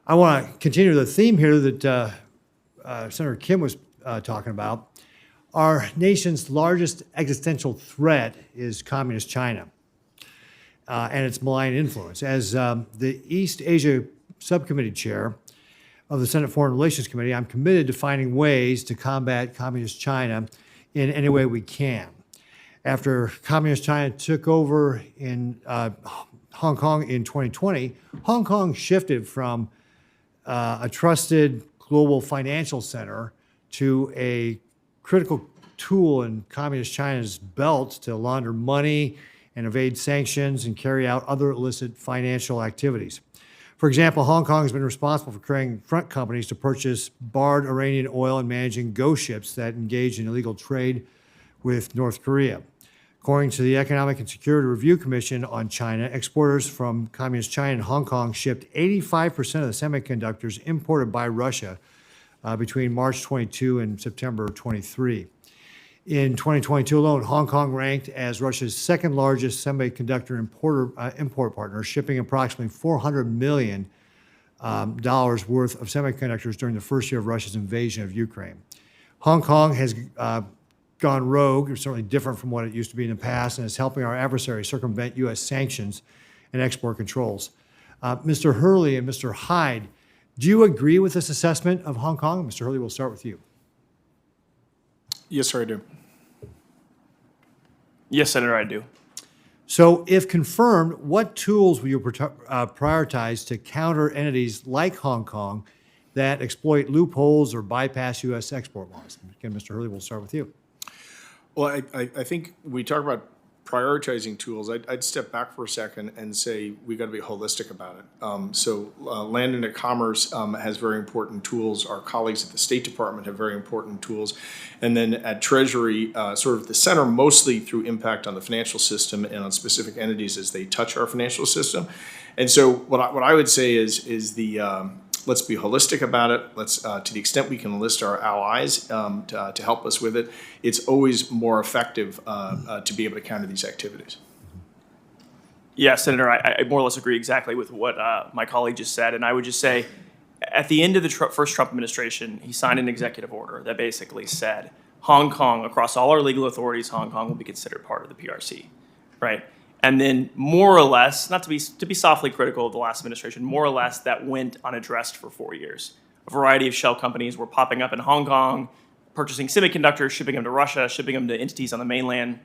I want to continue the theme here that Senator Kim was talking about. Our nation's largest existential threat is Communist China and its malign influence. As the East Asia Subcommittee Chair of the Senate Foreign Relations Committee, I'm committed to finding ways to combat Communist China in any way we can. After Communist China took over in Hong Kong in 2020, Hong Kong shifted from a trusted global financial center to a critical tool in Communist China's belt to launder money and evade sanctions and carry out other illicit financial activities. For example, Hong Kong has been responsible for creating front companies to purchase barred Iranian oil and managing ghost ships that engage in illegal trade with North Korea. According to the Economic and Security Review Commission on China, exporters from Communist China and Hong Kong shipped 85% of the semiconductors imported by Russia between March 22 and September 23. In 2022 alone, Hong Kong ranked as Russia's second largest semiconductor import partner, shipping approximately $400 million worth of semiconductors during the first year of Russia's invasion of Ukraine. Hong Kong has gone rogue, it's certainly different from what it used to be in the past, and is helping our adversaries circumvent U.S. sanctions and export controls. Mr. Hurley and Mr. Hyde, do you agree with this assessment of Hong Kong? Mr. Hurley, we'll start with you. Yes, sir, I do. Yes, Senator, I do. So if confirmed, what tools will you prioritize to counter entities like Hong Kong that exploit loopholes or bypass U.S. export laws? Again, Mr. Hurley, we'll start with you. Well, I think we talk about prioritizing tools. I'd step back for a second and say we got to be holistic about it. Land and Commerce has very important tools. Our colleagues at the State Department have very important tools. And then at Treasury, sort of the center mostly through impact on the financial system and on specific entities as they touch our financial system. And so what I would say is let's be holistic about it. Let's, to the extent we can enlist our allies to help us with it, it's always more effective to be able to counter these activities. Yeah, Senator, I more or less agree exactly with what my colleague just said. And I would just say, at the end of the first Trump administration, he signed an executive order that basically said, Hong Kong, across all our legal authorities, Hong Kong will be considered part of the PRC, right? And then more or less, not to be softly critical of the last administration, more or less that went unaddressed for 4 years. A variety of shell companies were popping up in Hong Kong, purchasing semiconductors, shipping them to Russia, shipping them to entities on the mainland.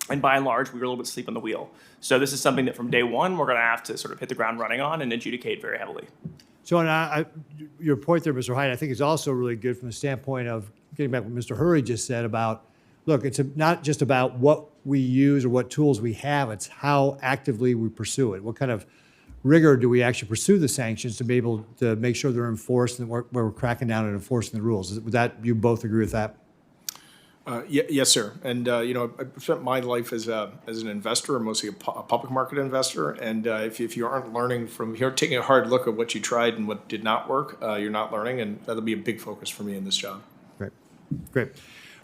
And by and large, we were a little bit asleep on the wheel. So this is something that from day one, we're going to have to sort of hit the ground running on and adjudicate very heavily. So your point there, Mr. Hyde, I think is also really good from the standpoint of getting back to what Mr. Hurley just said about, look, it's not just about what we use or what tools we have, it's how actively we pursue it. What kind of rigor do we actually pursue the sanctions to be able to make sure they're enforced and we're cracking down and enforcing the rules? Would that, you both agree with that? Yes, sir. And, I spent my life as an investor, mostly a public market investor. And if you aren't learning from here, taking a hard look at what you tried and what did not work, you're not learning. And that'll be a big focus for me in this job. Great.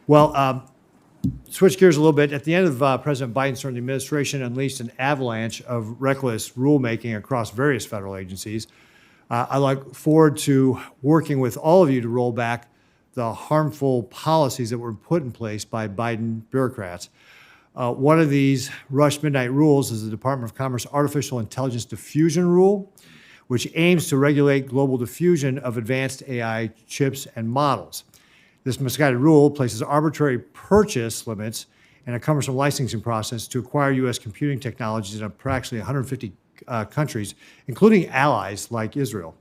Well, switch gears a little bit. At the end of President Biden's term, the administration unleashed an avalanche of reckless rulemaking across various federal agencies. I look forward to working with all of you to roll back the harmful policies that were put in place by Biden bureaucrats. One of these rush midnight rules is the Department of Commerce Artificial Intelligence Diffusion Rule, which aims to regulate global diffusion of advanced AI chips and models. This misguided rule places arbitrary purchase limits and a cumbersome licensing process to acquire U.S. computing technologies in approximately 150 countries, including allies like Israel.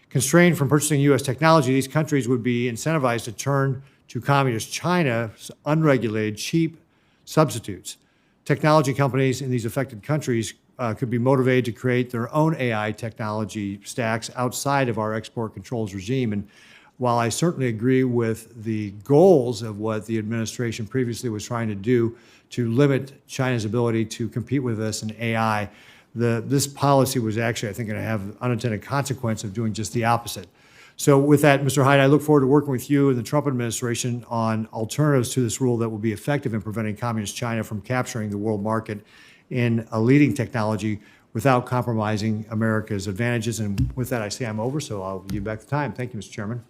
Constrained from purchasing U.S. technology, these countries would be incentivized to turn to Communist China's unregulated, cheap substitutes. Technology companies in these affected countries could be motivated to create their own AI technology stacks outside of our export controls regime. And while I certainly agree with the goals of what the administration previously was trying to do to limit China's ability to compete with us in AI, this policy was actually, I think, going to have unintended consequence of doing just the opposite. So with that, Mr. Hyde, I look forward to working with you and the Trump administration on alternatives to this rule that will be effective in preventing Communist China from capturing the world market in a leading technology without compromising America's advantages. And with that, I say I'm over, so I'll give you back the time. Thank you, Mr. Chairman.